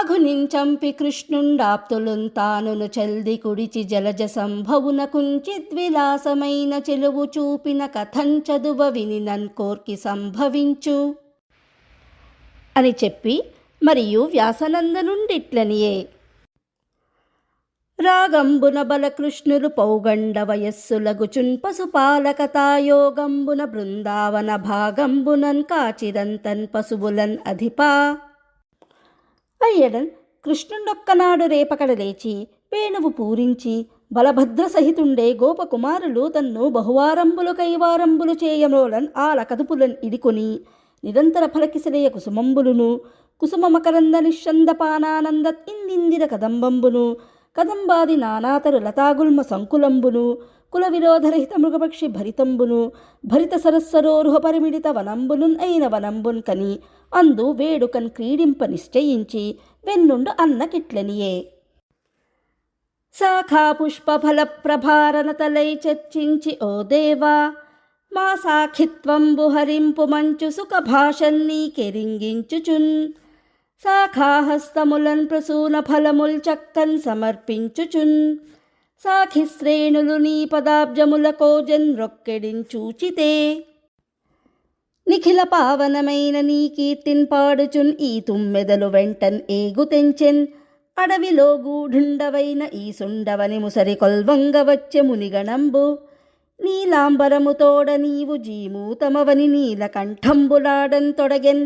వాఘునించంపి కృష్ణుండాప్తులున్ తానును చల్ది కుడిచి జలజ సంభవున కుంచిద్విలాసమైన చెలువు చూపిన కథంచదువ వినినన్ కోర్కి సంభవించు అని చెప్పి మరియు వ్యాసనందనుండిట్లనియే. రాగంబున బలకృష్ణులు పౌగండ వయస్సులగుచున్ పశుపాలకతాయోగంబున బృందావన భాగంబునన్ కాచిరంతన్ పశువులన్ అధిపా. అయ్యడన్ కృష్ణుండొక్కనాడు రేపకడ లేచి వేణువు పూరించి బలభద్ర సహితుండే గోపకుమారులు తన్ను బహువారంబులు కైవారంబులు చేయమోలన్ ఆలకదుపులన్ ఇడికొని నిరంతర ఫలకిసలయ కుసుమంబులును కుసుమ మకరంద నిశ్చందపానానంద ఇందిందిర కదంబంబును కదంబాది నానాతరు లతాగుల్మ సంకులంబును కుల విరోధరహిత మృగపక్షి భరితంబును భరిత సరస్సరోరుహ పరిమిడిత వనంబులున్ అయిన వనంబున్ కని అందు వేడుకన్ క్రీడింప నిశ్చయించి వెన్నుండు అన్నకిట్లనియే. శాఖా పుష్ప ఫల ప్రభారణతలై చర్చించి ఓ దేవా మా సాఖిత్వంబు హరింపు మంచు సుఖ భాషన్నీ కెరింగించుచున్ శాఖాహస్తములన్ ప్రసూన ఫలముల్ చక్కన్ సమర్పించుచున్ సాఖిశ్రేణులు నీ పదాబ్జముల కోజన్ రొక్కెడించూచితే నిఖిల పావనమైన నీ కీర్తిన్ పాడుచున్ ఈ తుమ్మెదలు వెంటన్ ఏగుతెంచెన్ అడవిలో గూఢుండవైన ఈ సుండవని ముసరి కొల్వంగ వచ్చె మునిగణంబు నీలాంబరముతోడ నీవు జీమూతమవని నీలకంఠంబులాడన్ తొడగెన్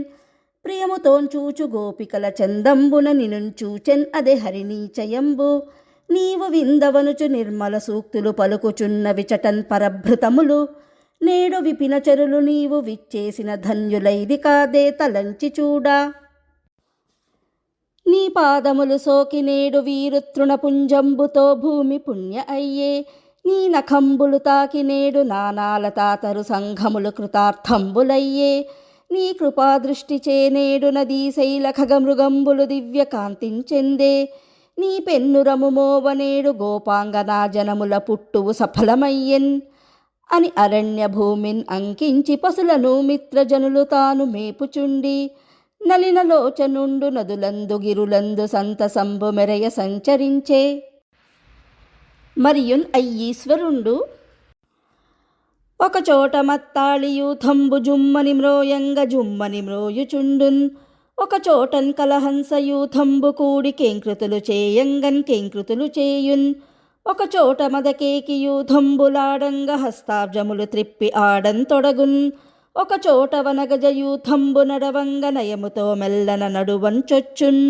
ప్రియముతోంచూచు గోపికల చందంబున నినుంచూచెన్ అదే హరిణీచయంబు నీవు విందవనుచు నిర్మల సూక్తులు పలుకుచున్న విచటన్ పరభృతములు నేడు విపిన చరులు నీవు విచ్చేసిన ధన్యులైది కాదే తలంచి చూడా. నీ పాదములు సోకి నేడు వీరు తృణపుంజంబుతో భూమి పుణ్య అయ్యే నీ నఖంబులు తాకి నేడు నానాల తాతరు సంఘములు కృతార్థంబులయ్యే నీ కృపాదృష్టి చేనేడు నదీ శైల ఖగమృగంబులు దివ్య కాంతించెందే నీ పెన్నురము మోవనేడు గోపాంగనా జనముల పుట్టువు సఫలమయ్యెన్ అని అరణ్య భూమిన్ అంకించి పశులను మిత్రజనులు తాను మేపుచుండి నలినలోచనుండు నదులందు గిరులందు సంతసంబు మెరయ సంచరించే. మరియున్ అయ్యీశ్వరుండు ఒకచోట మత్తాళియూథంబు జుమ్మని మ్రోయంగ జుమ్మని మ్రోయుచుండున్ ఒకచోటన్ కలహంసయూథంబు కూడి కేంకృతులు చేయంగన్ కేంకృతులు చేయున్ ఒకచోట మదకేకి యూథంబులాడంగ హస్తాబ్జములు త్రిప్పి ఆడన్ తొడగున్ ఒకచోట వనగజయూథంబు నడవంగ నయముతో మెల్లన నడువంచొచ్చున్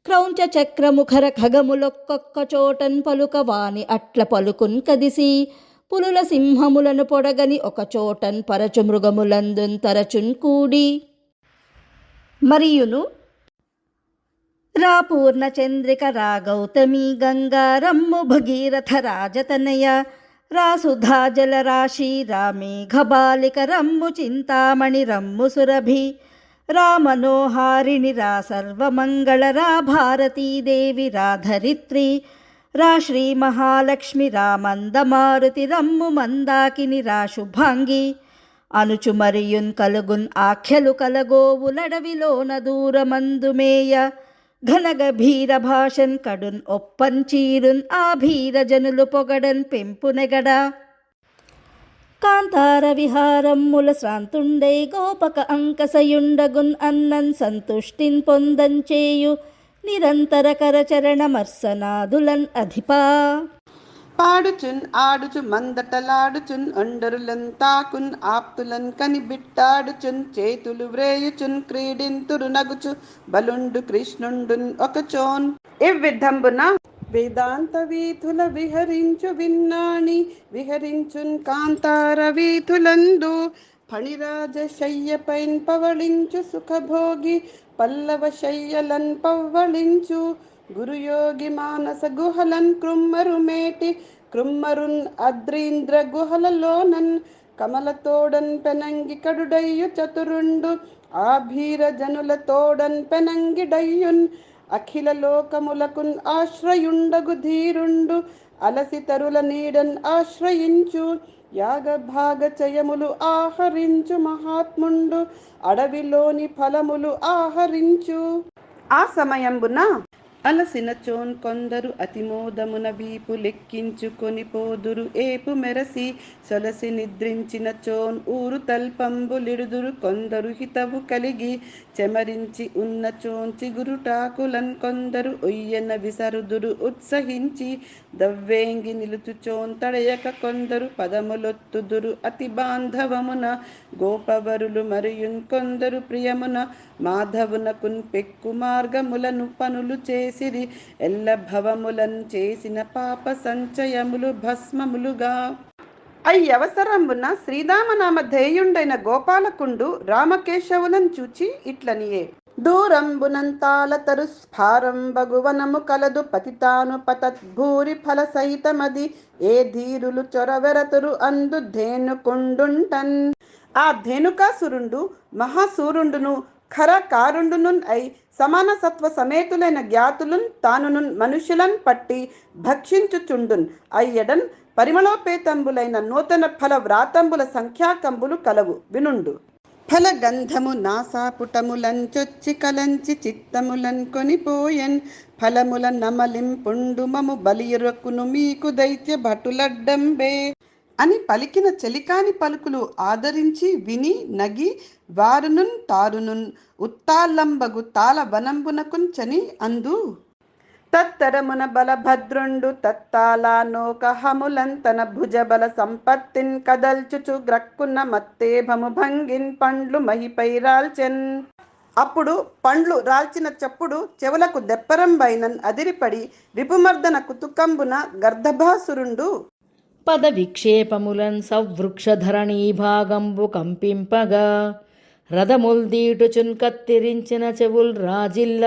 క్రౌంచ చక్రముఖర ఖగములొక్కొక్క చోటన్ పలుక వాని అట్ల పలుకున్ కదిసి పులుల సింహములను పొడగని ఒకచోటన్ పరచు మృగములందున్ తరచున్ కూడి. మరియును రా పూర్ణ చంద్రిక రా గౌతమి గంగా రమ్ము భగీరథ రాజతనయ రా సుధా జలరాశి రా మేఘబాలిక రమ్ము చింతామణి రమ్ము సురభి రా మనోహారిణి రా సర్వమంగళ రా భారతీదేవి రా ధరిత్రి రా శ్రీ మహాలక్ష్మి రా మందమారుతి రమ్ము మందాకిని రా శుభాంగి అనుచు మరియున్ కలుగున్ ఆఖ్యలు కలగోవులడవిలోన దూరమందుమేయ ఘనగభీర భాషన్ కడున్ ఒప్పంచీరున్ ఆ భీర జనులు పొగడన్ పెంపునెగడ కాంతార విహారమ్ముల శ్రాంతుండై గోపక అంకసయుండగున్ అన్నన్ సంతుష్టిన్ పొందంచేయు నిరంతర కరచరణమర్సనాదులన్ అధిపా. పాడుచున్ ఆడుచు మందటలాడుచున్ అండరులంతాకున్ ఆప్తులన్ కనిబిట్టాడుచున్ చేతులు వ్రేయుచున్ క్రీడింతురు నగుచు బలుండు కృష్ణుండున్ ఒకచోన్ ఇవ్విధంబున వేదాంత వీధుల విహరించు విన్నాణి విహరించున్ కాంతార వీధులందు ఫణిరాజ శయ్యపైన్ పవళించు సుఖభోగి పల్లవ శయ్యలన్ పవ్వళించు గురుయోగి మానస గుహలన్ కృమ్మరు మేటి కృమ్మరున్ అద్రీంద్ర గుహలలోనన్ కమలతోడన్ పెనంగి కడుడయ్యు చతురుండు ఆభీర జనుల తోడన్ పెనంగిడయ్యున్ అఖిల లోకములకున్ ఆశ్రయుండగు ధీరుండు అలసి తరుల నీడన్ ఆశ్రయించు యాగభాగ చయములు ఆహరించు మహాత్ముండు అడవిలోని ఫలములు ఆహరించు ఆ సమయంబున అలసిన చోన్ కొందరు అతిమోదమున వీపు లెక్కించుకొని పోదురు ఏపు మెరసి సొలసి నిద్రించిన చోన్ ఊరు తల్పంబులిడుదురు కొందరు హితవు కలిగి చెమరించి ఉన్న చోన్ చిగురుటాకులన్ కొందరు ఒయ్యన విసరుదురు ఉత్సహించి దవ్వేంగి నిలుచుచోన్ తడయక కొందరు పదములొత్తుదురు అతి బాంధవమున గోపవరులు మరియున్ కొందరు ప్రియమున మాధవునకున్ పెక్కు మార్గములను పనులు చేసిరి ఎల్ల భవములను చేసిన పాప సంచయములు భస్మములుగా అయ్యవసరంబున శ్రీరామనామ ధేయుండైన గోపాలకుండు రామకేశవులను చూచి ఇట్లనియే దూరంబునంతాలతరు స్ఫారం బగువనము కలదు పతితాను పతద్భూరి ఫల సహితమది ఏ ధీరులు చొరవెరతురు అందు ధేనుకుండుంటన్ ఆ ధేనుకాసురుండు మహాసూరుండును ఖరకారుండునున్ అయి సమాన సత్వ సమేతులైన జ్ఞాతులున్ తానునున్ మనుషులన్ పట్టి భక్షించుచుండున్ అయ్యడన్ పరిమళోపేతంబులైన నూతన ఫల వ్రాతంబుల సంఖ్యాకంబులు కలవు వినుండు ఫలగంధము నాసాపుటములంచొచ్చి కలంచి చిత్తములన్ కొనిపోయన్ ఫలముల నమలింపుండు మము బలియురకును మీకు దైత్య భటులడ్డంబే అని పలికిన చెలికాని పలుకులు ఆదరించి విని నగి వారునున్ తారునున్ ఉత్తాలంబగు తాళ వనంబునకుంచని అందు తత్తరమున బలభద్రుండు తత్తాలానోకహములన్ తన భుజబల సంపత్తిన్ కదల్చుచు గ్రక్కున్న మత్తేభము భంగిన్ పండ్లు మహిపై రాల్చెన్ అప్పుడు పండ్లు రాల్చిన చప్పుడు చెవులకు దెప్పరంబైనన్ అదిరిపడి రిపుమర్దన కుతుకంబున గర్ధభాసురుండు పద విక్షేపములన్ సవృక్షధరణీ భాగంబు కంపింపగా రథముల్దీటుచున్ కత్తిరించిన చెవుల్ రాజిల్ల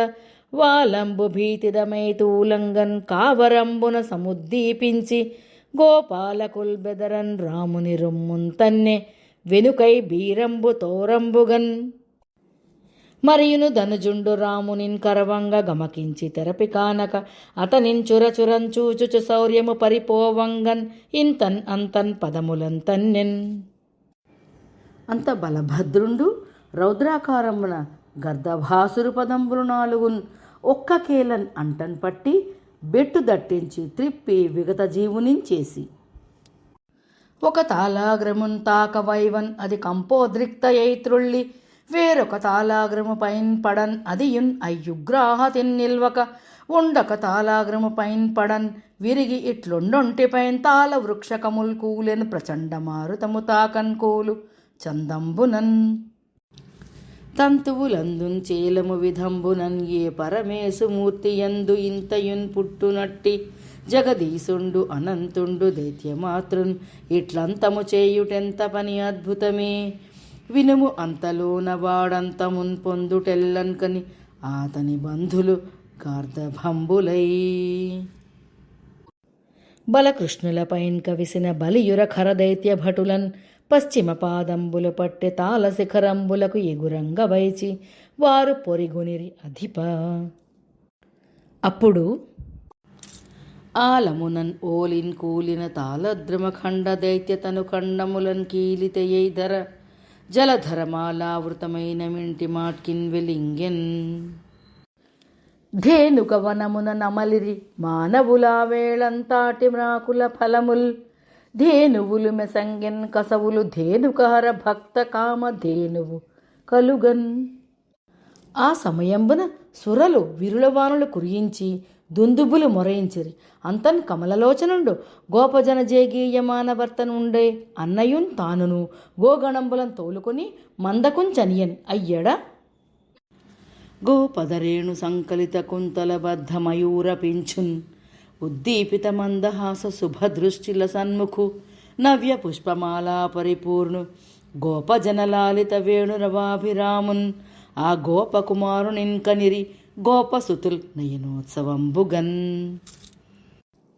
వాలంబు భీతిదమైతూలంగన్ కావరంబున సముద్దీపించి గోపాలకుల్ బెదరన్ రాముని రొమ్మున్ తన్నె వెనుకై బీరంబు తోరంబుగన్ మరియును ధనుజుండు రామునిన్ కరవంగ గమకించి తెరపి కానక అతనిన్ చురచురం చూచుచు శౌర్యము పరిపోవంగన్ ఇంతన్ అంతన్ పదములన్ తన్నెన్ అంత బలభద్రుండు రౌద్రాకారమున గర్ధభాసురు పదంబులు నాలుగున్ ఒక్క కేలన్ అంటన్ పట్టి బెట్టు దట్టించి త్రిప్పి విగత జీవునించేసి ఒక తాళాగ్రమున్ తాక వైవన్ అది కంపోద్రిక్తయై త్రుళ్ళి వేరొక తాళాగ్రము పైన్ పడన్ అదియున్ అయ్యుగ్రాహతిన్ నిల్వక ఉండక తాళాగ్రము పైన్ పడన్ విరిగి ఇట్లుండొంటిపైన్ తాళ వృక్షకముల్ కూలెన్ ప్రచండ మారుతము తాకన్ కూలు చందంబునన్ తంతువులందున్ చేలము విధంబునన్ ఏ పరమేశుమూర్తి యందు ఇంతయున్ పుట్టునట్టి జగదీశుండు అనంతుండు దైత్యమాతృన్ ఇట్లంతము చేయుటెంత పని అద్భుతమే వినుము అంతలోన వాడంతమున్ పొందుటెల్లన్ కని ఆతని బంధులు గార్ధభంబులై బలకృష్ణులపైన్ కవిసిన బలియుర ఖరదైత్య భటులన్ పశ్చిమ పాదంబులు పట్టె తాళ శిఖరంబులకు ఎగురంగ వైచి వారు పొరిగొనిరి అధిప అప్పుడు ఆలమునన్ ఓలిన్ కూలిన తాళద్రుమ ఖండ దైత్యతను ఖండములన్ కీలితయైధర జలధరమాలావృతమైన మింటి మాట్కిన్ వెలింగెన్ ధేనుక వనమున నమలిరి మానవులా వేళంతాటి మ్రాకుల ఫలముల్ ధేనువులు మెసంగెన్ కసవులు ధేనుకహర భక్త కామ ధేనువు కలుగన్ ఆ సమయంబున సురలు విరులవానులు కురించి దుందుబులు మొరయించిరి అంతన్ కమలలోచనుండు గోపజన జేగీయమానవర్తనుండే అన్నయున్ తానును గోగణంబులను తోలుకొని మందకుంచనియన్ అయ్యడ గోపదరేణు సంకలిత కుంతలబద్ధ మయూర పించున్ ఉద్దీపిత మందహాస శుభదృష్టిల సన్ముఖు నవ్య పుష్పమాలా పరిపూర్ణు గోపజనలాలిత వేణురవాభిరామున్ ఆ గోపకుమారునిన్ కనిరి గోపసుతుల్ నయనోత్సవంబుగన్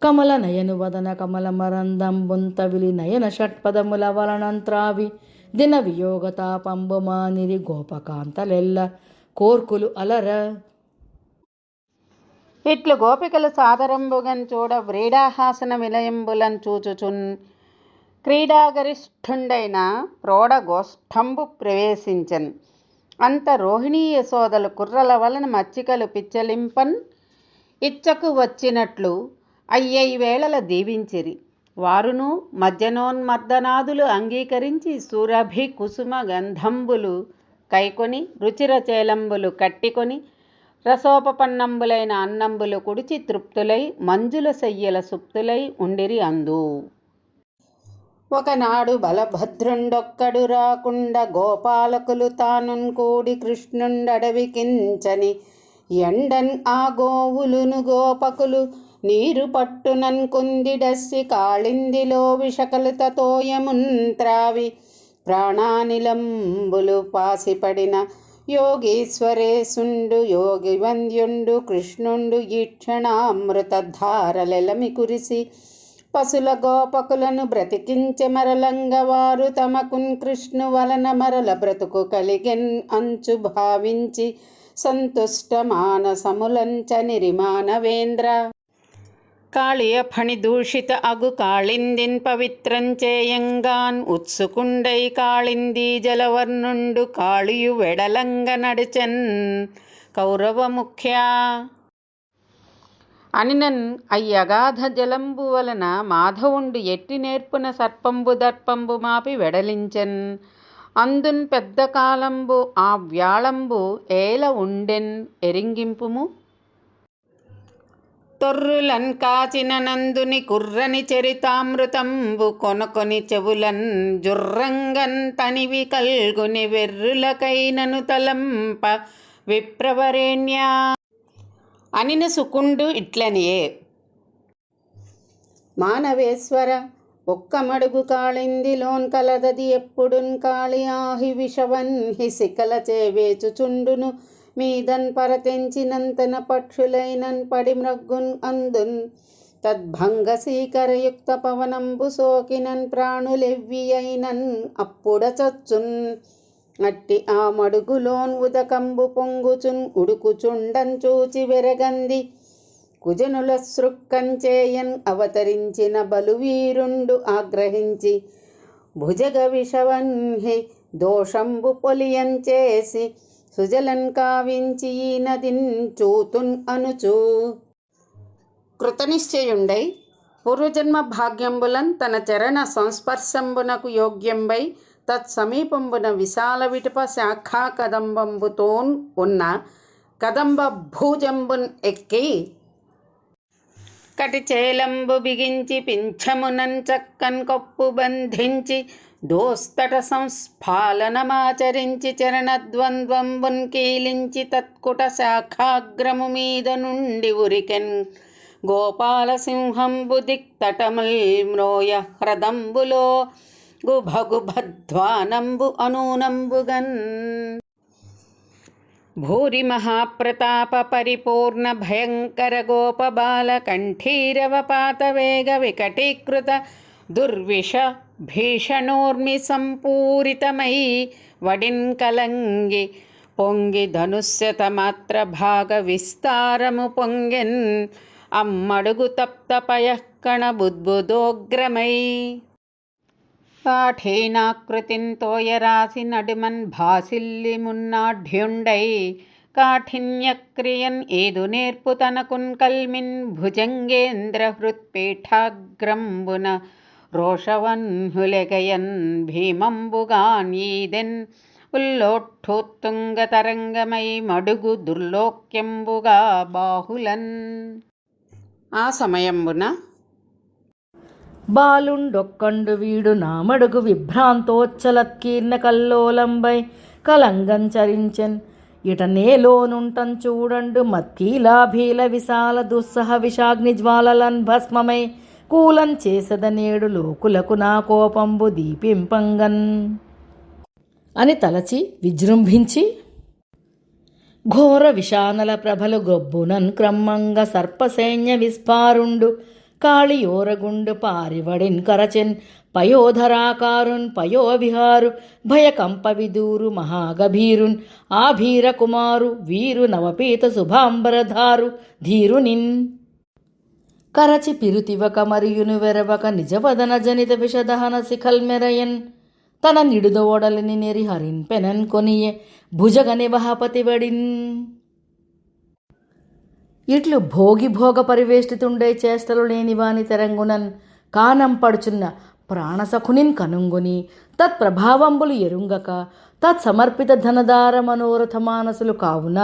కమల నయను వదన కమల మరందంబుంతవిలి నయన షట్పదముల వలనంత్రావి దిన వియోగతాపంబు మానిరి గోపకాంతలెల్ల కోర్కులు అలర ఇట్లు గోపికలు సాదరంబుగన్ చూడ వ్రీడాహాసన విలయంబులన్ చూచుచున్ క్రీడాగరిష్ఠుండైన ప్రోఢగోష్ఠంబు ప్రవేశించన్ అంత రోహిణీ యశోదలు కుర్రల వలన మచ్చికలు పిచ్చలింపన్ ఇచ్చకు వచ్చినట్లు అయ్యైవేళల దీవించిరి. వారును మధ్యనోన్మర్దనాదులు అంగీకరించి సురభి కుసుమ గంధంబులు కైకొని రుచిరచేలంబులు కట్టికొని రసోపపన్నంబులైన అన్నంబులు కుడిచి తృప్తులై మంజుల శయ్యల సుప్తులై ఉండిరి అందు. ఒకనాడు బలభద్రుండొక్కడు రాకుండా గోపాలకులు తానున్ కూడి కృష్ణుండడవికించని ఎండన్ ఆ గోవులును గోపకులు నీరు పట్టునన్ కుందిడస్సి కాళిందిలో విషకలుత తోయమున్ త్రావి ప్రాణానిలంబులు పాసిపడిన యోగీశ్వరేశుండు యోగి వంద్యుండు కృష్ణుండు ఈక్షణామృత ధారలెలమి కురిసి పశుల గోపకులను బ్రతికించె మరలంగవారు తమకున్ కృష్ణు వలన మరల బ్రతుకు కలిగెన్ అంచు భావించి సంతుష్ట మానసములంచనిరి మానవేంద్ర. కాళియ ఫణి దూషిత అగు కాళిందిన్ పవిత్రం చేయంగాన్ ఉత్సుకుండై కాళిందీ జలవర్ణుండు కాళియు వెడలంగ నడిచెన్ కౌరవ ముఖ్యా అనినన్ అయ్యగాధ జలంబు వలన మాధవుండు ఎట్టి నేర్పున సర్పంబు దర్పంబు మాపి వెడలించెన్. అందున్ పెద్ద కాలంబు ఆ వ్యాళంబు ఏల ఉండెన్ ఎరింగింపుము. తొర్రులన్ కాచిన నందుని కుర్రని చరితామృతంబు కొనకొని చెవులన్ జుర్రంగన్ తనివి కల్గుని వెర్రులకైనను తలంప విప్రవరేణ్యా అనిన సుకుండు ఇట్లనియే. మానవేశ్వర ఒక్క మడుగు కాళిందిలోన్ కలదది ఎప్పుడున్ కాళి ఆహి విషవన్ హిసికల చేవేచుచుండును మీదన్ పరతెంచినంతన పక్షులైనన్ పడి మ్రగ్గున్ అందున్ తద్భంగ సీకరయుక్త పవనంబు సోకినన్ ప్రాణులెవ్వి అయినన్ అప్పుడ చచ్చున్. అట్టి ఆ మడుగులోన్ ఉదకంబు పొంగుచున్ ఉడుకుచుండన్ చూచి వెరగంది కుజనుల సృక్కంచేయన్ అవతరించిన బలువీరుండు ఆగ్రహించి భుజగ విషవన్హి దోషంబు పొలియం చేసి సుజలన్ కావించి ఈ నదిన్ చూతున్ అనుచు కృతనిశ్చయుండై పూర్వజన్మ భాగ్యంబులన్ తన చరణ సంస్పర్శంబునకు యోగ్యంబై తత్సమీపంబున విశాల విటుప శాఖా కదంబంబుతోన్ ఉన్న కదంబ భూజంబున్ ఎక్కి కటిచేలంబు బిగించి పింఛమునన్ చక్కన్ కొప్పు బంధించి దోస్తట సంస్ఫాలనమాచరించి చరణద్వంద్వంబున్ కీలించి తత్కుట శాఖాగ్రము మీద నుండి ఉరికెన్ గోపాలసింహంబు దిక్తటముల్ మ్రోయ హ్రదంబులో గుభగుభధ్వానంబు అనూనంబుగన్. భూరి మహాప్రతాప పరిపూర్ణ భయంకర గోపబాల కంఠీరవ పాతవేగ వికటీకృత దుర్విష భీషణోర్మి సంపూరితమై వడిన్ కలంగి పొంగి ధనుస్యత మాత్ర భాగ విస్తారము పొంగెన్ అమ్మడుగు తప్తపయఃకణ బుద్బుదోగ్రమై కాఠీనాకృతిన్ తోయరాసి నడుమన్ భాసిల్లి మున్నాఢ్యుండై కాఠిన్యక్రియన్ ఏదు నేర్పు తనకున్ కల్మిన్ భుజంగేంద్ర హృత్పీఠాగ్రంబున రోషవన్హులెగయన్ భీమంబుగాన్ ఈదెన్ ఉల్లోఠోత్తుంగ తరంగమై మడుగు దుర్లోక్యంబుగా బాహులన్. ఆ సమయంబున బాలుండొక్కండు వీడు నామడుగు విభ్రాంతోచ్చలత్కీర్ణ కల్లోలంబై కలంగం చరించెన్. ఇట నేలోనుంటం చూడండు మత్కీలాభీల విశాల దుస్సహ విషాగ్ని జ్వాలలన్ భస్మమై కూలం చేసద నేడు లోకులకు నా కోపంబు దీపింపంగన్ అని తలచి విజృంభించి ఘోర విషానల ప్రభలు గొబ్బునన్ క్రమ్మంగ సర్పసైన్య విస్ఫారుండు కాళియోరగుండు పారివడిన్ కరచెన్ పయోధరాకారున్ పయోవిహారు భయకంప విదూరు మహాగభీరున్ ఆభీర కుమారు వీరు నవపీత శుభాంబరధారు ధీరునిన్ కరచి పిరుతివక మరియును వెరవక నిజవదన జనిత విషదహన శిఖల్మెరయన్ తన నిడుదోడలిని నెరి హరింపెనన్ కొనియే భుజగని వహపతివడిన్. ఇట్లు భోగి భోగ పరివేష్టితుండే చేష్టలు లేనివాని తెరంగునన్ కానం పడుచున్న ప్రాణసఖునిన్ కనుంగుని తత్ప్రభావంబులు ఎరుంగక తత్సమర్పిత ధనదార మనోరథ మానసులు కావున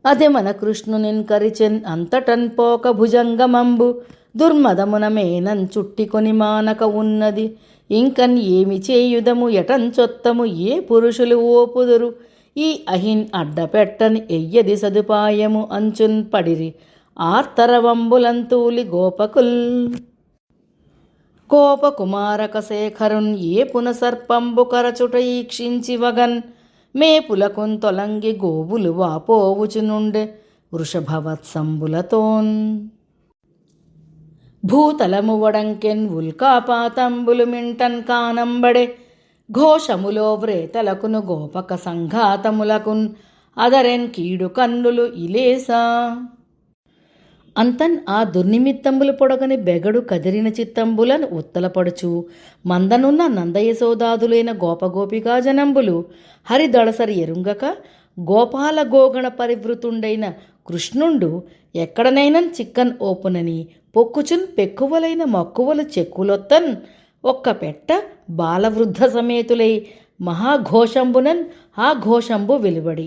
అదే మన కృష్ణునిన్ కరిచెన్ అంతటన్ పోక భుజంగమంబు దుర్మదమున మేనన్ చుట్టికొని మానక ఉన్నది. ఇంకన్ ఏమి చేయుదము ఎటంచొత్తము ఏ పురుషులు ఓపుదురు ఈ అహిన్ అడ్డపెట్టని ఎయ్యది సదుపాయము అంచున్ పడిరి ఆర్తరవంబులంతూలి గోపకుల్. కోపకుమారక శేఖరున్ ఏ పునసర్పంబు కరచుట ఈక్షించి వగన్ మేపులకున్ తొలంగి గోవులు వాపోవుచునుండె వృషభవత్సంబులతోన్. భూతలము వడంకెన్ ఉల్కాపాతంబులు మింటన్ కానంబడే ఘోషములో వ్రేతలకును గోపక సంఘాతములకున్ అదరెన్ కీడు కన్నులు ఇలేసా. అంతన్ ఆ దుర్నిమిత్తంబులు పొడగని బెగడు కదిరిన చిత్తంబులను ఉత్తలపడుచు మందనున్న నందయశోదాదులైన గోపగోపికా జనంబులు హరిదళసరి ఎరుంగక గోపాల గోగణ పరివృతుండైన కృష్ణుండు ఎక్కడనైనన్ చిక్కన్ ఓపునని పొక్కుచున్ పెక్కువలైన మక్కువలు చెక్కులొత్తన్ ఒక్క పెట్ట బాలవృద్ధ సమేతులై మహాఘోషంబునన్ ఆ ఘోషంబు వెలువడి.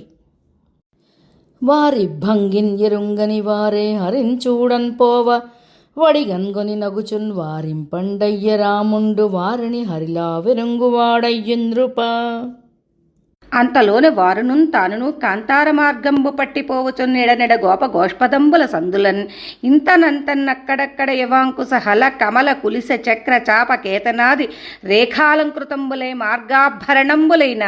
వారి భంగిన్ ఎరుంగని వారే హరించూడన్ పోవ వడిగన్గొని నగుచున్ వారింపండయ్య రాముండు వారిని హరిలా వెరుంగువాడయ్యుంద్రుప. అంతలోని వారును తానును కాంతార మార్గంబు పట్టిపోవుచున్నెడనెడ గోప గోష్పదంబుల సందులన్ ఇంతనంతన్నక్కడక్కడ యవాంకుశ హల కమల కులిస చక్ర చాప కేతనాది రేఖాలంకృతంబులై మార్గాభరణంబులైన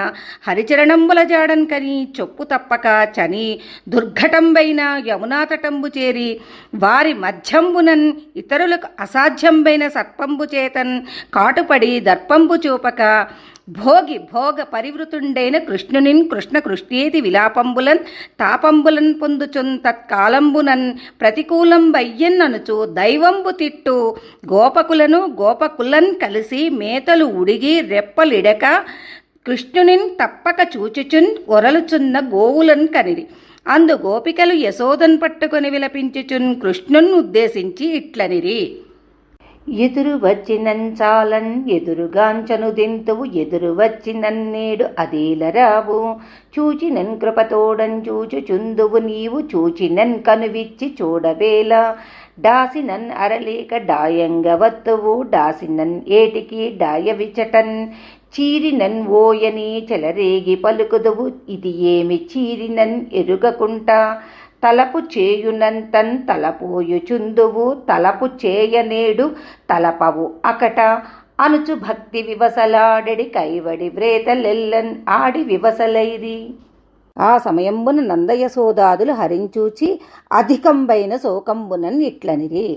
హరిచరణంబుల జాడన్ కని చొప్పు తప్పక చని దుర్ఘటంబైన యమునాతటంబు చేరి వారి మధ్యంబునన్ ఇతరులకు అసాధ్యంబైన సర్పంబు చేతన్ కాటుపడి దర్పంబు చూపక భోగి భోగ పరివృతుండైన కృష్ణునిన్ కృష్ణ కృష్ణేతి విలాపంబులన్ తాపంబులన్ పొందుచున్ తత్కాలంబునన్ ప్రతికూలంబయ్యన్ననుచు దైవంబు తిట్టు గోపకులను గోపకులన్ కలిసి మేతలు ఉడిగి రెప్పలిడక కృష్ణునిన్ తప్పక చూచుచున్ ఒరలుచున్న గోవులన్ కనిరి. అందు గోపికలు యశోదన్ పట్టుకొని విలపించుచున్ కృష్ణున్ ఉద్దేశించి ఇట్లనిరి. ఎదురు వచ్చినంచాలన్ ఎదురుగాంచను దింతువు ఎదురు వచ్చినన్నేడు అదేలరావు చూచినన్ కృపతోడన్ చూచుచుందువు నీవు చూచినన్ కనువిచ్చి చూడవేళ డాసినన్ అరలేక డాయంగవత్తువు డాసినన్ ఏటికి డాయవిచటన్ చీరినన్ ఓయని చెలరేగి పలుకుదువు ఇది ఏమి చీరినన్ ఎరుగకుంటా తలపు చేయునంతన్ తలపోయుచుందువు తలపు చేయనేడు తలపవు అకట అనుచు భక్తి వివసలాడెడి కైవడి వ్రేతలెల్లన్ ఆడి వివసలైరి. ఆ సమయంబున నందయశోదాదులు హరించూచి అధికంబైన శోకంబునన్ ఇట్లనిరి.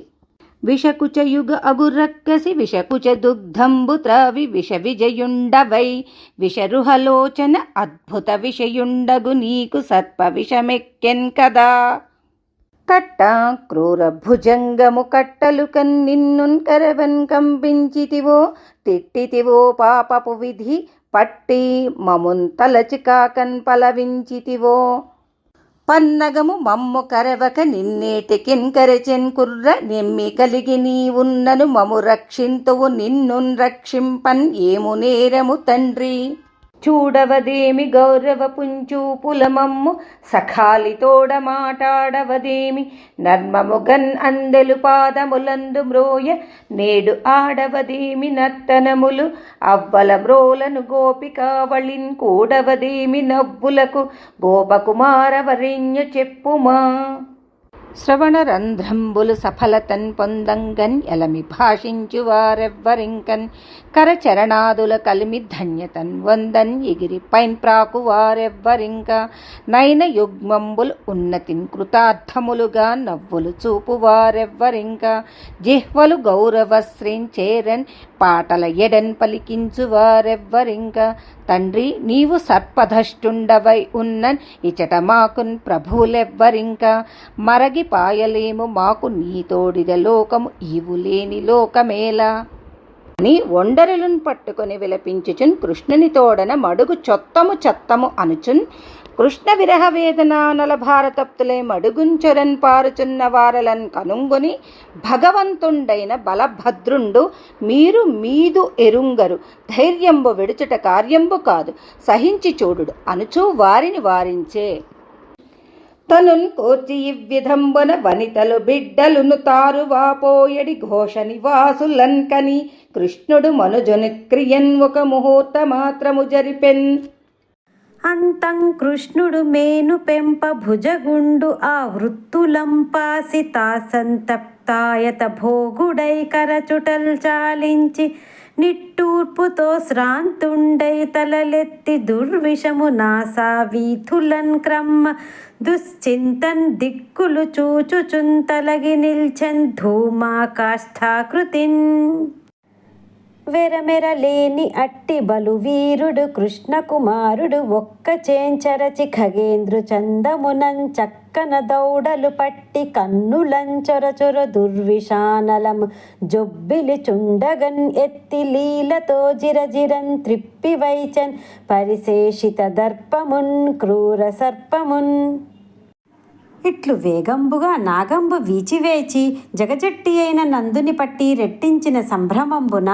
విషకుచయుగ అగురక్కసి విషకుచ దుగ్ధంబు త్రావి విష విజయుండవై విషరుహలోచన అద్భుత విషయుండగు నీకు సర్ప విషమెక్కెన్ కదా. కట్ట క్రూర భుజంగము కట్టలు కన్నిన్నున్ కరవన్ కంపించితివో తిట్టితివో పాపపు విధి పట్టి మమున్ తలచి కాకన్ పలవించితివో పన్నగము మమ్ము కరవక నిన్నేటికిన్ కరచెన్ కుర్ర నెమ్మి కలిగి నీవున్నను మము రక్షింతువు నిన్నున్ రక్షింపన్ ఏము నేరము తండ్రి. చూడవదేమి గౌరవ పుంచూపుల మమ్ము సఖాలితోడ మాటాడవదేమి నర్మముగన్ అందెలు పాదములందు మ్రోయ నేడు ఆడవదేమి నర్తనములు అవ్వల మ్రోలను గోపికావళిన్ కూడవదేమి నవ్వులకు గోపకుమారవరేణ్య చెప్పుమా. శ్రవణరంధ్రంబులు సఫలతన్ పొందంగన్ ఎలమి భాషించు వారెవ్వరింకన్ కరచరణాదుల కలిమి ధన్యతన్ వందన్ ఎగిరి పైన్ ప్రాకు వారెవ్వరింక నయన యుగ్మంబులు ఉన్నతిన్ కృతార్థములుగా నవ్వులు చూపు వారెవ్వరింక జిహ్వలు గౌరవశ్రీంచేరన్ పాటల ఎడన్ పలికించు వారెవ్వరింక తండ్రి నీవు సర్పధష్టుండవై ఉన్నన్ ఇచట మాకున్ ప్రభువులెవ్వరింక మరగి పాయలేము మాకు నీ తోడిద లోకము ఈవు లేని లోకమేలా. అని ఒండరులను పట్టుకొని విలపించుచున్ కృష్ణుని తోడన మడుగు చొత్తము చత్తము అనుచున్ కృష్ణ విరహ వేదనానల భారతప్తులే మడుగుంచొరన్ పారుచున్న వారలన్ కనుంగొని భగవంతుండైన బలభద్రుండు మీరు మీదు ఎరుంగరు ధైర్యంబు విడుచుట కార్యంబు కాదు సహించి చూడుడు అనుచూ వారిని వారించే తనున్ కోర్చి ఇవ్విధంబున వనితలు బిడ్డలును తారువాపోయడి ఘోష నివాసులన్ కని కృష్ణుడు మనుజుని క్రియన్ ఒక ముహూర్త మాత్రము జరిపెన్ అంతం కృష్ణుడు మేను పెంప భుజగుండు ఆ వృత్తులంపాసి తాసంతప్తాయత భోగుడై కరచుటల్ చాలించి నిట్టూర్పుతో శ్రాంతుండై తలలెత్తి దుర్విషము నాసా వీథులన్ క్రమ్మ దుశ్చింతన్ దిక్కులు చూచుచున్ తలగి నిల్చెన్ ధూమాకాష్ఠాకృతిన్ వెరమెరలేని అట్టి బలు వీరుడు కృష్ణ కుమారుడు ఒక్క చేంచరచి ఖగేంద్రు చందమునం చక్కన దౌడలు పట్టి కన్నులంచొరచొర దుర్విషానలము జొబ్బిలి చుండగన్ ఎత్తి లీలతో జిరజిరన్ త్రిప్పి వైచన్ పరిశేషిత దర్పమున్ క్రూర సర్పమున్ ఇట్లు వేగంబుగా నాగంబు వీచివేచి జగజట్టి అయిన నందుని పట్టి రెట్టించిన సంభ్రమంబున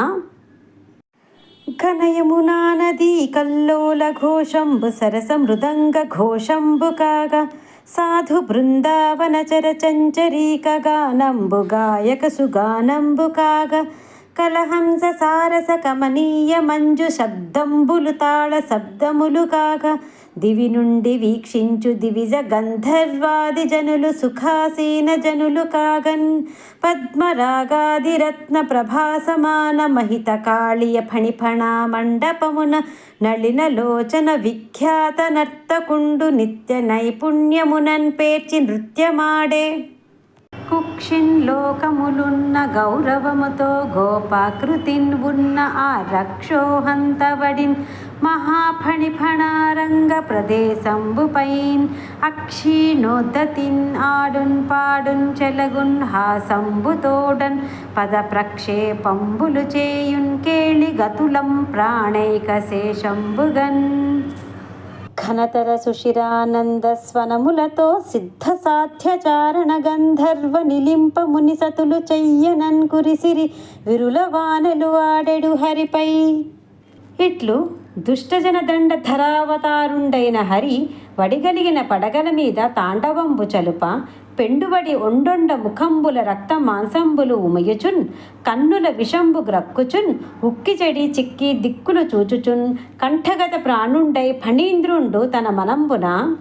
ఘనయమునా నదీ కల్లోల ఘోషంబు సరస మృదంగ ఘోషంబు కాగా సాధు బృందావన చర చంచరీక గానంబు గాయక సుగానంబు కాగా కలహంస సారస కమనీయ మంజు శబ్దంబులు తాళ శబ్దములు కాగా దివి నుండి వీక్షించు దివిజ గంధర్వాది జనులు సుఖాసీన జనులు కాగన్ పద్మరాగాది రత్న ప్రభాసమాన మహిత కాళియ ఫణిఫణా మండపమున నళిన లోచన విఖ్యాత నర్తకుండు నిత్య నైపుణ్యమునన్ పేర్చి నృత్యమాడే కుక్షిన్ లోకములున్న గౌరవముతో గోపాకృతిన్ ఉన్న ఆ రక్షోహంతవడిన్ మహాఫణిఫణారంగ ప్రదేశంబుపైన్ అక్షీణోద్దతిన్ ఆడున్ పాడున్ చెలగున్ హాసంబుతోడన్ పద ప్రక్షేపంబులు చేయున్ కేళి గతులం ప్రాణైక శేషంబుగన్ ఘనతర సుషిరానంద స్వనములతో సిద్ధ సాధ్య చారణ గంధర్వ నిలింప మునిసతులు చెయ్యనన్ కురిసిరి విరుల వానలు ఆడెడు హరిపై ఇట్లు దుష్టజన దండ ధరావతారుండైన హరి వడిగలిగిన పడగల మీద తాండవంబు చలుప పెండువడి ఒండొండ ముఖంబుల రక్త మాంసంబులు ఉమయుచున్ కన్నుల విషంబు గ్రక్కుచున్ ఉక్కి చెడి చిక్కి దిక్కులు చూచుచున్ కంఠగత ప్రాణుండై ఫణీంద్రుండు తన మనంబున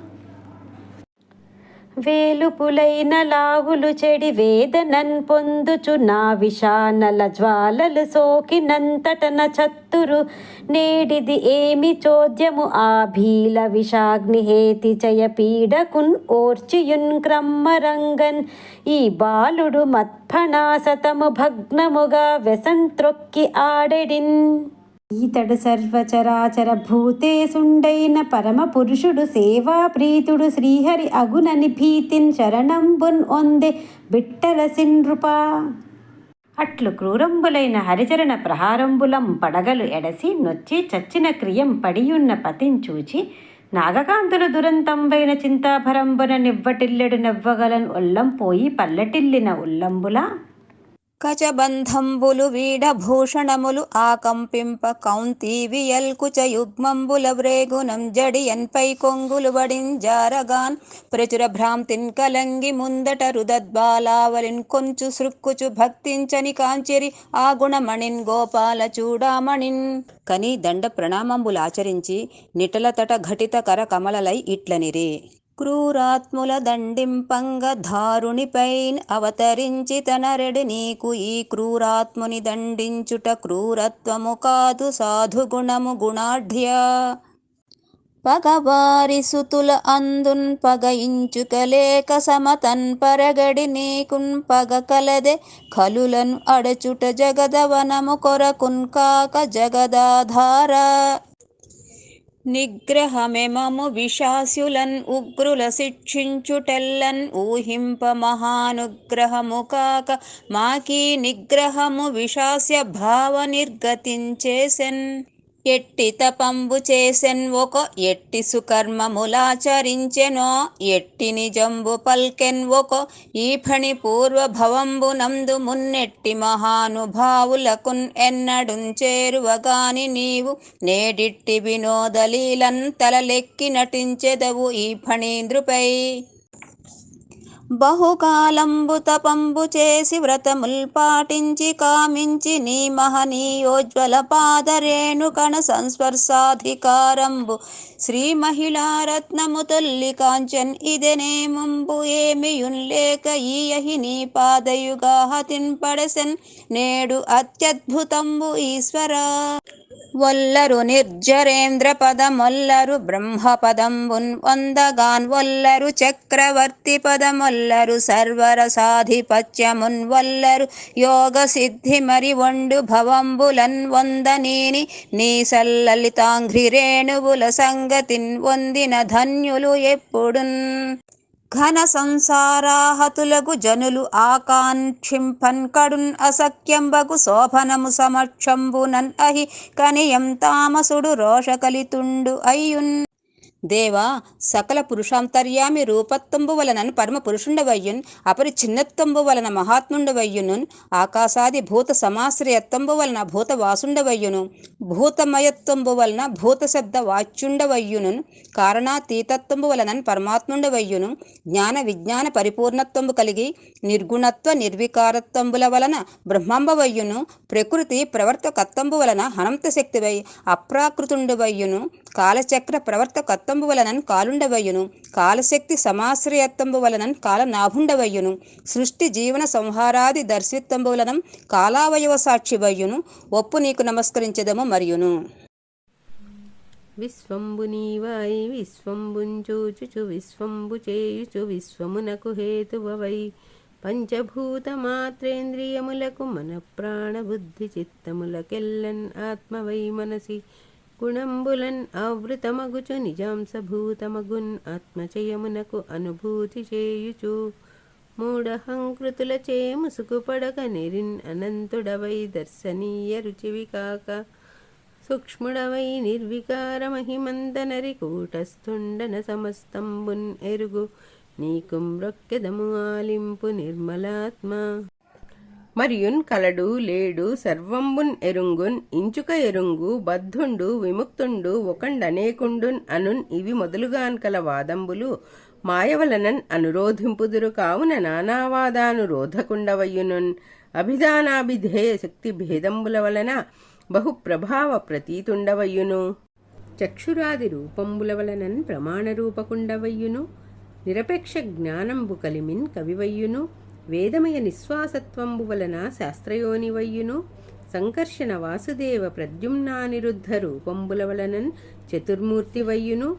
వేలుపులైన లావులు చెడి వేదనన్ పొందుచు నా విషానల జ్వాలలు సోకినంతటన చత్తురు నేడిది ఏమి చోద్యము ఆ భీల విషాగ్నిహేతి చయ పీడకున్ ఓర్చియున్ క్రమ్మరంగన్ ఈ బాలుడు మత్ఫణాసతము భగ్నముగా వెసంత్రొక్కి ఆడెడిన్ ఈతడు సర్వచరాచర భూతేసుండైన పరమ పురుషుడు సేవా ప్రీతుడు శ్రీహరి అగునని భీతిన్ శరణంబున్ ఒందె బిట్టల సిన్రుపా అట్లు క్రూరంబులైన హరిచరణ ప్రహారంబులం పడగలు ఎడసి నొచ్చి చచ్చిన క్రియం పడియున్న పతించూచి నాగకాంతులు దురంతంబైన చింతాభరంబున నివ్వటిల్లెడు నెవ్వగలన్ ఒల్లం పోయి పల్లటిల్లిన ఉల్లంబుల కచబంధంబులు వీడభూషణములు ఆకంపింప కౌంతీవియల్కుచ యుగ్మంబుల వ్రేగునం జడియన్పై కొంగులు బడింజారగాన్ ప్రచుర భ్రాంతిన్ కలంగి ముందట రుదద్బాలావలిన్ కొంచు సృక్కుచు భక్తించని కాంచెరి ఆ గుణమణిన్ గోపాల చూడామణిన్ కని దండ ప్రణామంబులాచరించి నిటలతట ఘటిత కర కమలలై ఇట్లనిరే క్రూరాత్ముల దండింపంగ ధారునిపైన్ అవతరించి తనరెడి నీకు ఈ క్రూరాత్ముని దండించుట క్రూరత్వము కాదు సాధుగుణము గుణాఢ్య పగవారి సుతుల అందున్ పగయించుకలేక సమతన్ పరగడి నీకున్ పగ కలదే కలులను అడచుట జగదవనము కొరకున్ కాక జగదాధార నిగ్రహమెమము విశాస్యులన్ ఉగ్రుల శిక్షించుటెల్లన్ ఊహింప మహానుగ్రహము కాక మాకీ నిగ్రహము విశాస్య భావ నిర్గతించేసెన్. ఎట్టి తపంబు చేసెన్ ఒక ఎట్టి సుకర్మములాచరించెనో ఎట్టి నిజంబు పల్కెన్ ఒక ఈ ఫణి పూర్వభవంబు నందు మున్నెట్టి మహానుభావులకున్ ఎన్నడున్ చేరువగాని నీవు నేడిట్టి వినోదలీలన్ తలలెక్కి నటించెదవు ఈ ఫణీంద్రుపై. బహుకాలంబు తపంబు చేసి వ్రతముల్ పాటించి కామించి నీ మహనీయోజ్వల పాదరేణుకణ సంస్పర్శాధికారంబు శ్రీ మహిళారత్నము తొల్లి కాంచన్ ఇదెనేమంబు ఏమియున్ లేక ఈయహి నీ పాదయుగాహతిన్ పడసెన్ నేడు అత్యద్భుతంబు ఈశ్వరా. వల్లరు నిర్జరేంద్ర పదమొల్లరు బ్రహ్మపదంబున్ వందగాన్ వల్లరు చక్రవర్తి పదమొల్లరు సర్వరసాధిపత్యమున్ వల్లరు యోగ సిద్ధి మరి వండు భవంబులన్ వందనీని నీ సల్లలితాంఘ్రి రేణువుల సంగతిన్ వందిన ధన్యులు ఎప్పుడున్. ఘన సంసారాహతులగు జనులు ఆకాంక్షింపన్ కడున్ అసఖ్యంబగు శోభనము సమక్షంబునన్ అహి కనియం తామసుడు రోషకలితుండు అయ్యున్. దేవా, సకల పురుషాంతర్యామి రూపత్వంబు వలనన్ పరమ పురుషుండవయ్యున్ అపరి చిన్నత్వంబు వలన మహాత్ముండవయ్యునున్ ఆకాశాది భూత సమాశ్రయత్వంబు వలన భూతవాసుండవయ్యును భూతమయత్వంబు వలన భూత శబ్ద వాచ్యుండవయ్యునున్ కారణాతీతత్వంబు వలనన్ పరమాత్ముండవయ్యును జ్ఞాన విజ్ఞాన పరిపూర్ణత్వంబు కలిగి నిర్గుణత్వ నిర్వికారత్వంబుల వలన బ్రహ్మంబవయ్యును ప్రకృతి ప్రవర్తకత్వంబు వలన అనంత శక్తివై అప్రాకృతుండవయ్యును కాలచక్ర ప్రవర్తకత్వంబు వలనన్ కాలుండవయ్యును కాలశక్తి సమాశ్రయత్వంబు వలనన్ కాలనాభుండవయ్యును సృష్టి జీవన సంహారాది దర్శిత్వంబు వలనం కాలావయవ సాక్షివయ్యును ఒప్పు నీకు నమస్కరించెదము మరియును. విశ్వంబు నీవాయి విశ్వంబుంచూచుచు విశ్వంబు చేయుచు విశ్వమునకు హేతువవై పంచభూతమాత్రేంద్రియములకు మన ప్రాణబుద్ధి చిత్తములకెల్లన్ ఆత్మవై మనసి గుణంబులన్ ఆవృతమగుచు నిజాంశభూతమగున్ ఆత్మచయమునకు అనుభూతి చేయుచు మూఢహంకృతులచే ముసుగుపడక నెరిన్ అనంతుడవై దర్శనీయ రుచివి కాక సూక్ష్ముడవై నిర్వికార మహిమందనరి కూటస్థుండన సమస్తంబున్ ఎరుగు నీకు మ్రొక్కెదము ఆలింపు నిర్మలాత్మ. మరియున్ కలడు లేడు సర్వంబున్ ఎరుంగున్ ఇంచుక ఎరుంగు బద్ధుండు విముక్తుండు ఒకండనేకుండున్ అనున్ ఇవి మొదలుగాన్ కల వాదంబులు మాయవలనన్ అనురోధింపుదురు కావున నానావాదానురోధకుండవయ్యునున్ అభిధానాభిధేయ శక్తి భేదంబుల వలన బహుప్రభావ ప్రతీతుండవయ్యును చక్షురాది రూపంబుల వలనన్ ప్రమాణరూపకుండవయ్యును నిరపేక్ష జ్ఞానంబు కలిమిన్ కవివయ్యును వేదమయ నిశ్వాసత్వంబు వలన శాస్త్రయోనివయ్యును సంకర్షణ వాసుదేవ ప్రద్యుమ్నానిరుద్ధ రూపంబుల వలనన్ చతుర్మూర్తివయ్యును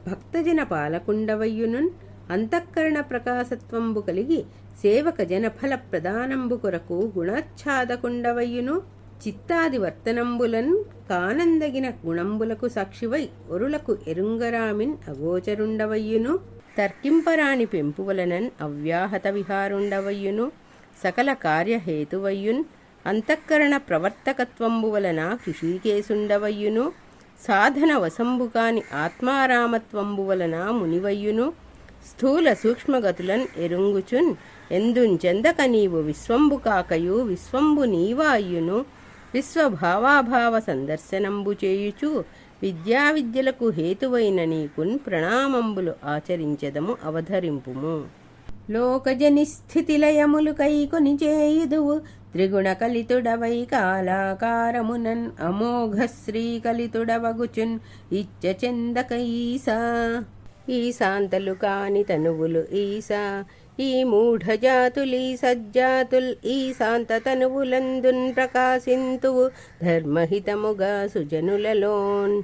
భక్తజన పాలకుండవయ్యునున్ అంతఃకరణ ప్రకాశత్వంబు కలిగి సేవక జనఫల ప్రదానంబు కొరకు గుణాచ్ఛాదకుండవయ్యును చిత్తాది వర్తనంబులన్ కానందగిన గుణంబులకు సాక్షివై ఒరులకు ఎరుంగరామిన్ అగోచరుండవయ్యును తర్కింపరాణి పెంపువలనన్ అవ్యాహత విహారుండవయ్యును సకల కార్యహేతువయ్యున్ అంతఃకరణ ప్రవర్తకత్వంబు వలన హృషీకేశుండవయ్యును సాధన వశంబుకాని ఆత్మారామత్వంబు వలన మునివయ్యును స్థూల సూక్ష్మగతులన్ ఎరుంగుచున్ ఎందుంచెందక నీవు విశ్వంబు కాకయు విశ్వంబు నీవాయును విశ్వభావాభావ సందర్శనంబు చేయుచు విద్యావిద్యలకు హేతువైన నీకున్ ప్రణామంబులు ఆచరించెదము అవధరింపుము. లోకజనిస్థితిలయములు కైకొని చేయుదువు త్రిగుణ కలితుడవై కాలాకారమునన్ అమోఘ శ్రీకలితుడవగుచున్ ఇచ్చచెందక ఈసా ఈశాంతలు కాని తనువులు ఈసా ఈ మూఢజాతులీ సజ్జాతుల్ ఈశాంత తనువులందున్ ప్రకాశింతువు ధర్మహితముగా సుజనులలోన్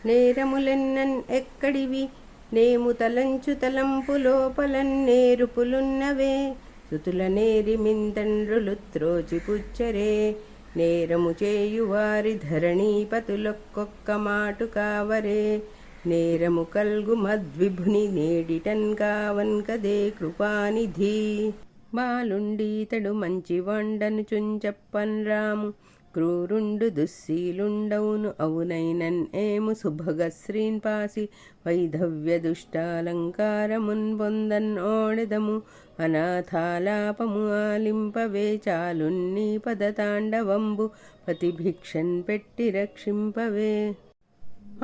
నేరములెన్నన్ ఎక్కడివి నేము తలంచు తలంపు లోపలన్ నేరుపులున్నవే సుతుల నేరి మింతండ్రులు త్రోచిపుచ్చరే నేరము చేయువారి ధరణీపతులొక్కొక్క మాటు కావరే నేరము కల్గు మద్విభుని నేడిటన్ కావన్ కదే కృపానిధి. బాలుండీతడు మంచి వండను చుంచప్పన్ రాము, క్రూరుండు దుశ్శీలుండవును అవునైనన్ ఏము సుభగశ్రీన్ పాసి, వైధవ్య దుష్టాలంకారమున్ పొందన్ ఓడెదము, అనాథాలాపము ఆలింపవే చాలున్నీ పదతాండవంబు, పతిభిక్షన్ పెట్టి రక్షింపవే.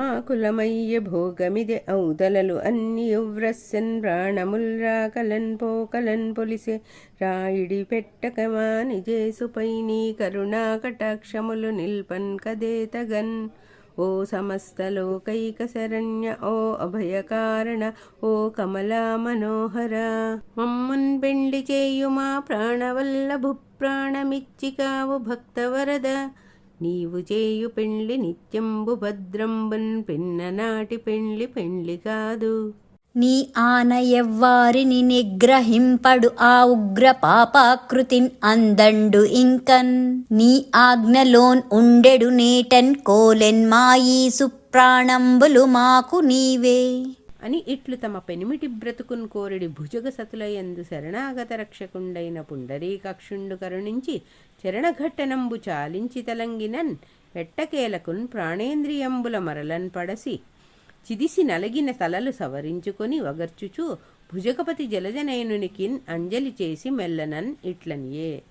ఆకులమయ్య భోగమిదే ఔదలలు అన్ని వ్రస్సన్, ప్రాణముల్ రాకలన్ పోకలన్ పొలిసే, రాయిడి పెట్టకమాని జేసుపై నీ కరుణా కటాక్షములు నిల్పన్ కదేతగన్. ఓ సమస్త లోకైక శరణ్య, ఓ అభయకారణ, ఓ కమలా మనోహర, మమ్మన్ పెండి చేయుమా ప్రాణవల్లభు, ప్రాణమిచ్చికావు భక్తవరద. నీవు చేయు పెండ్లి నిత్యంబు భద్రంబన్, పిన్ననాటి పెండ్లి పెండ్లి కాదు. నీ ఆనయవ్వారిని నిగ్రహింపడు ఆ ఉగ్ర పాపాకృతిన్ అందండు ఇంకన్, నీ ఆజ్ఞలోన్ ఉండెడు నేటన్ కోలెన్ మాయీ సుప్రాణంబులు మాకు నీవే. అని ఇట్లు తమ పెనిమిటి బ్రతుకున్ కోరిడి భుజగ సతులయందు శరణాగత రక్షకుండైన పుండరీకాక్షుండు కరుణించి, చరణఘట్టనంబు చాలించి తలంగినన్ ఎట్టకేలకున్ ప్రాణేంద్రియంబుల మరలన్ పడసి, చిదిసి నలగిన తలలు సవరించుకొని వగర్చుచు భుజగపతి జలజనయనునికిన్ అంజలి చేసి మెల్లనన్ ఇట్లనియే.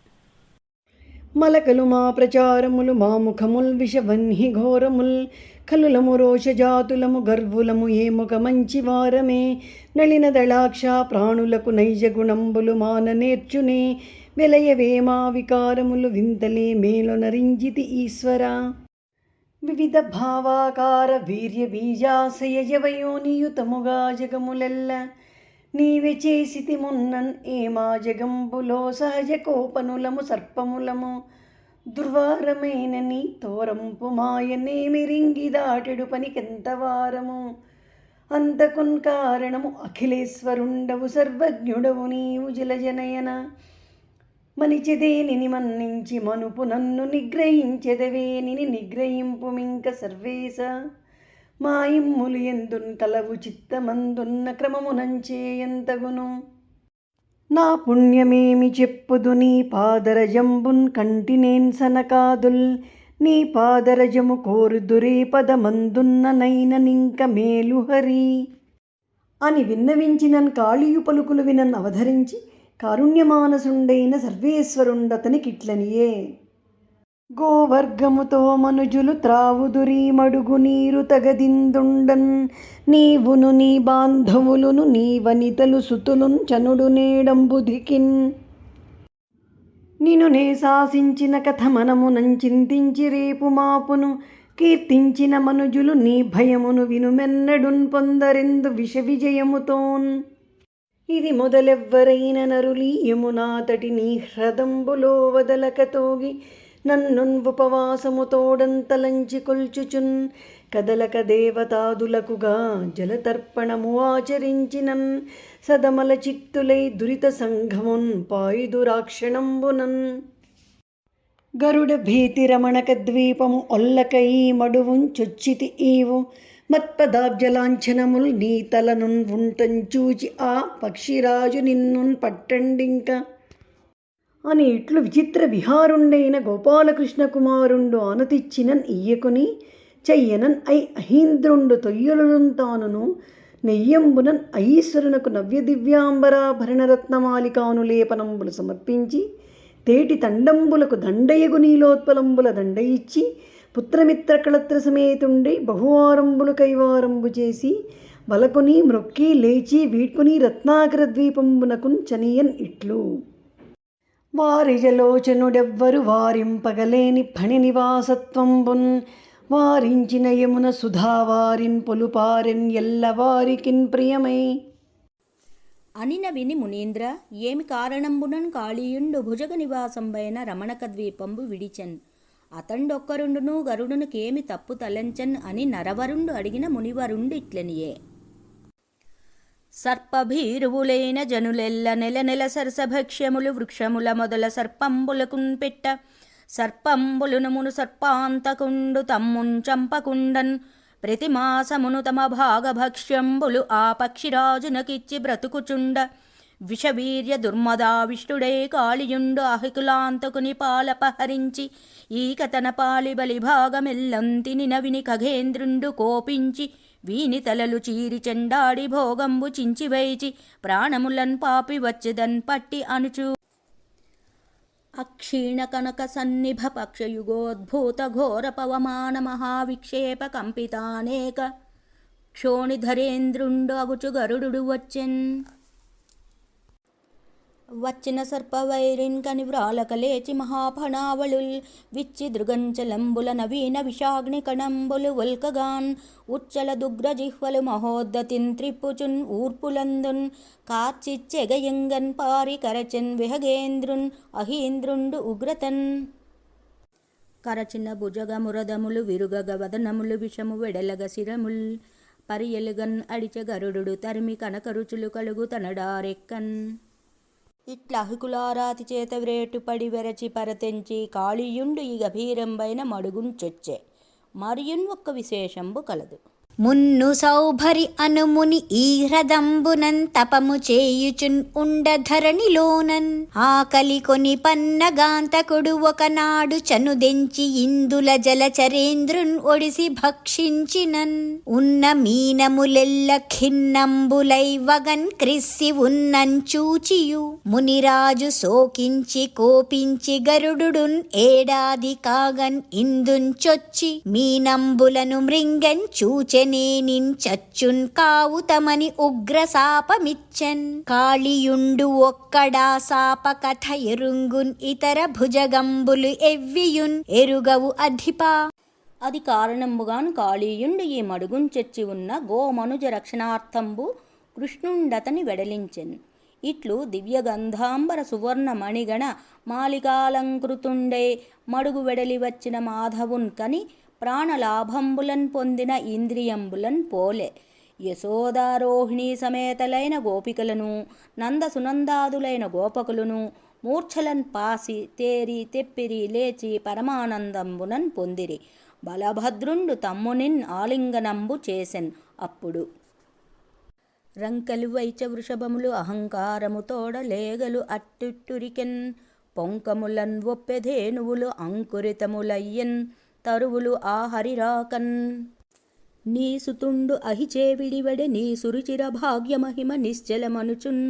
మలకలు మా ప్రచారములు మా ముఖముల్ విషవన్హి ఘోరముల్, కలులము రోషజాతులము గర్వులము ఏముక మంచి వారమే, నళిన దళాక్ష ప్రాణులకు నైజ గుణంబులు మాన నేర్చునే, వెలయవే మా వికారములు వింతలే మేలొనరింజితి ఈశ్వర. వివిధ భావాకార వీర్య బీజాశయ జవయోనియుతముగా జగములెల్ల, నీవే చేసితి మున్నన్ ఏమా జగంబులో సహజ కోపనులము సర్పములము, దుర్వారమైన నీ తోరంపు మాయనేమిరింగి దాటెడు పనికెంత వారము, అంతకున్ కారణము అఖిలేశ్వరుండవు సర్వజ్ఞుడవు నీవు జలజనయన. మనిచెదేనిని మన్నించి మనుపు నన్ను నిగ్రహించెదవేనిని నిగ్రహింపుమింక సర్వేశ. మాయిమ్ములు ఎందున్ కలవు చిత్తమందున్న క్రమమునంచేయంతగును, నా పుణ్యమేమి చెప్పుదు నీ పాదరజంబున్ కంటినేన్ సనకాదుల్, నీ పాదరజము కోరుదురే పదమందున్న నైననింక మేలు హరి. అని విన్నవించినన్ కాళీయు పలుకులు వినన్ అవధరించి, కారుణ్యమానసుండైన సర్వేశ్వరుండతనికిట్లనియే. గోవర్గముతో మనుజులు త్రావుదురీ మడుగు నీరు తగదిందుండన్, నీవును నీ బాంధవులును నీ వనితలు సుతులున్ చనుడు నేడంబుధికిన్. నిను నే శాసించిన కథ మనమునం చింతించి రేపు మాపును, కీర్తించిన మనుజులు నీ భయమును వినుమెన్నడున్ పొందరెందు విష విజయముతోన్. ఇది మొదలెవ్వరైన నరులీయమునాతటి నీ హ్రదంబులో వదలకతోగి, నన్నున్ ఉపవాసముతోడంతలంచి కొల్చుచున్, కదలక దేవతాదులకుగా జలతర్పణము ఆచరించినన్, సదమల చిత్తులై దురిత సంఘమున్ పాయుదురాక్షణంబునన్. గరుడ భీతి రమణక ద్వీపము ఒల్లకై మడువున్ చొచ్చితి ఈవు, మత్పదాబ్జలాంఛనముల్ నీ తలనున్ ఉంటంచూచి ఆ పక్షిరాజు నిన్నున్ పట్టండింక. అని ఇట్లు విచిత్ర విహారుండైన గోపాలకృష్ణ కుమారుండు ఆనతిచ్చినన్ ఇయ్యకుని, చెయ్యనన్ అహీంద్రుండు తొయ్యలున్ తానును, నెయ్యంబునన్ అయీశ్వరునకు నవ్య దివ్యాంబరాభరణరత్నమాలికాను లేపనంబులు సమర్పించి, తేటి తండంబులకు దండయగు నీలోత్పలంబుల దండ ఇచ్చి, పుత్రమిత్ర కళత్ర సమేతుండై బహువారంబులు కైవారంబు చేసి, వలకుని మ్రొక్కి లేచి వీడ్కుని రత్నాకర ద్వీపంబునకున్ చనియన్ ఇట్లు. వారిజలోచనుడెవ్వరు వారింపగలేని ఫణి నివాసత్వంబున్, వారించిన యమున సుధావారిన్ పొలుపారెన్ ఎల్లవారికిన్ ప్రియమై. అనిన విని మునీంద్ర, ఏమి కారణంబునన్ కాళీయుండు భుజగ నివాసంబైన రమణక ద్వీపంబు విడిచెన్, అతండొక్కరుండును గరుడునికేమి తప్పు తలంచన్ అని నరవరుండు అడిగిన మునివరుండు ఇట్లనియే. సర్పభీరువులైన జనులెల్ల నెల నెల సరసభక్ష్యములు వృక్షముల మొదల సర్పంబులకున్ పెట్ట, సర్పంబులును మును సర్పాంతకుండు తమ్మున్ చంపకుండన్, ప్రతి మాసమును తమ భాగభక్ష్యంబులు ఆ పక్షిరాజునకిచ్చి బ్రతుకుచుండ విషవీర్య దుర్మదావిష్టుడై కాళియుండు అహికులాంతకుని పాలపహరించి ఈక తన పాలి బలి భాగమెల్లంతిని నవిని ఖగేంద్రుండు కోపించి వీని తలలు చీరి చెండాడి భోగంబు చించివైచి ప్రాణములన్ పాపి వచ్చెదన్ పట్టి అనుచు అక్షీణ కనక సన్నిభ పక్షయుగోద్భూత ఘోర పవమాన మహావిక్షేప కంపితానేక క్షోణిధరేంద్రుండు అగుచు గరుడు వచ్చెన్. వచ్చిన సర్పవైరిన్ కని వ్రాలక లేచి మహాఫణావళుల్ విచ్చి దృగంచలంబుల నవీన విషాగ్ని కణంబులు వల్కగాన్ ఉచ్చల దుగ్రజిహ్వలు మహోద్దతిన్ త్రిప్పుచున్ ఊర్పులందున్ కార్చిచ్చెగయంగన్ పారి కరచెన్ విహగేంద్రున్ అహీంద్రుండు ఉగ్రతన్. కరచిన భుజగ మురదములు విరుగగ వదనములు విషము వెడలగ శిరముల్ పరియలుగన్ అడిచె గరుడు తరిమి కనకరుచులు కలుగు తనడారెక్కన్. ఇట్లా అహికులారాతి చేత వ్రేటుపడి వెరచి పరతెంచి కాళీయుండు ఈ గభీరంబైన మడుగున్ చొచ్చె. మరియున్ ఒక్క విశేషంబు కలదు. మున్ను సౌభరి అనుముని ఈ హ్రదంబునన్ తపము చేయుచున్ ఉండధరణిలోనన్ ఆకలి కొని పన్నగాంతకుడు ఒకనాడు చనుదెంచి ఇందుల జలచరేంద్రున్ ఒడిసి భక్షించినన్. ఉన్న మీనములెల్ల ఖిన్నంబులై వగన్ క్రిస్సి ఉన్నంచూచియు మునిరాజు సోకించి కోపించి గరుడున్ ఏడాది కాగన్ ఇందున్ చొచ్చి మీనంబులను మృంగన్ చూచె నేనిన్ చచ్చున్ కావుతమని ఉగ్ర శాపమిచ్చన్. కాళియుండు ఒక్కడా శాప కథ ఎరుంగున్ ఇతర భుజగంబులు ఎవ్వియున్ ఎరుగవు అధిపా. అది కారణంబుగాను కాళీయుండు ఈ మడుగున్ చొచ్చి ఉన్న గోమనుజ రక్షణార్థంబు కృష్ణుండతని వెడలించెన్. ఇట్లు దివ్యగంధాంబర సువర్ణ మణిగణ మాలికాలంకృతుండే మడుగు వెడలి వచ్చిన మాధవున్ కని ప్రాణలాభంబులన్ పొందిన ఇంద్రియంబులన్ పోలే. యశోదారోహిణీ సమేతలైన గోపికలను నందసునందాదులైన గోపకులను మూర్ఛలన్ పాసి తేరి తెప్పిరి లేచి పరమానందంబునన్ పొందిరి. బలభద్రుండు తమ్మునిన్ ఆలింగనంబు చేసెన్. అప్పుడు రంకలు వైచ వృషభములు అహంకారము తోడ లేగలు అట్టుట్టురికెన్. పొంకములన్ ఒప్పెధేనువులు అంకురితములయ్యన్ తరువులు ఆ హరిరాకన్. నీ సుతుండు అహిచే విడివెడె నీ సురుచిర భాగ్యమహిమ నిశ్చలమనుచున్.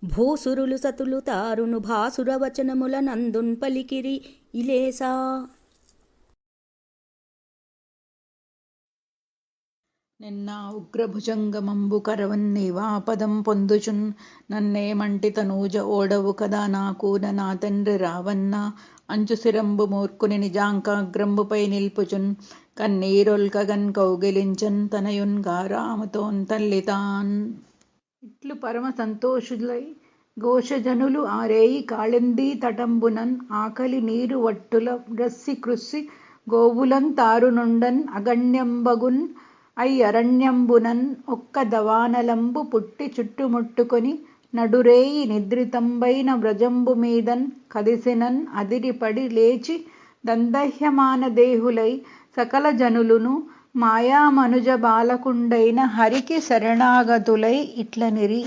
భూసురులు సతులు తారును భాసుర వచనముల నందున్ పలికిరి ఇలేసా. నిన్న ఉగ్రభుజంగమంబు కరవన్నీవాపదం పొందుచున్. నన్నేమంటి తనూజ ఓడవు కదా నాకూన నా తండ్రి రావన్న. అంచుసిరంబు మూర్ఖుని నిజాంకాగ్రంబుపై నిల్పుచున్. కన్నీరొల్కగన్ కౌగిలించన్ తనయున్ గారాముతోన్ తల్లితాన్. ఇట్లు పరమ సంతోషులై ఘోషజనులు ఆరేయి కాళిందీ తటంబునన్ ఆకలి నీరు వట్టుల రస్సి కృస్సి గోవులన్ తారునుండన్ అగణ్యంబగున్ అరణ్యంబునన్ ఒక్క దవానలంబు పుట్టి చుట్టుముట్టుకొని నడురేయి నిద్రితంబైన వ్రజంబు మీదన్ కదిసినన్ అదిరిపడి లేచి దందహ్యమాన దేహులై సకల జనులును మాయామనుజ బాలకుండైన హరికి శరణాగతులై ఇట్లనిరి.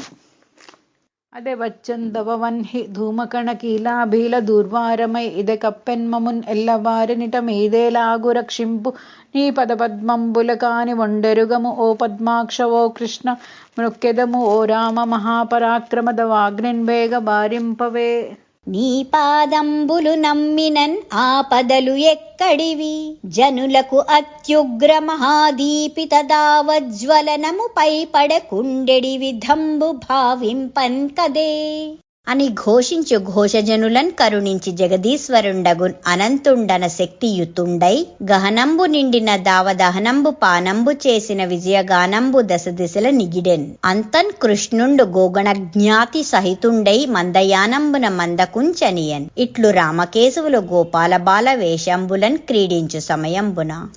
అదే వచ్చందవవన్హి ధూమకణ కీలాభీల దూర్వారమై ఇదే కప్పెన్మమున్ ఎల్లవారినిట మీదేలాగు రక్షింపు నీ పదపద్మంబుల కాని వండెరుగము ఓ పద్మాక్ష ఓ కృష్ణ మృక్కెదము ఓ రామ మహాపరాక్రమద వాగ్నిన్ వేగ బారింపవే. నీ పాదంబులు నమ్మినన్ ఆపదలు ఎక్కడివి జనులకు అత్యుగ్ర మహాదీపిత దావజ్వలనము పైపడకుండెడి విధంబు భావింపన్ కదే అని ఘోషించు ఘోషజనులన్ కరుణించి జగదీశ్వరుండగున్ అనంతుండన శక్తియుతుండై గహనంబు నిండిన దావదహనంబు పానంబు చేసిన విజయగానంబు దశ దిశల నిగిడెన్. అంతన్ కృష్ణుండు గోగణజ్ఞాతి సహితుండై మందయానంబున మందకుంచనియన్. ఇట్లు రామకేశవులు గోపాల బాల వేషంబులన్ క్రీడించు సమయంబున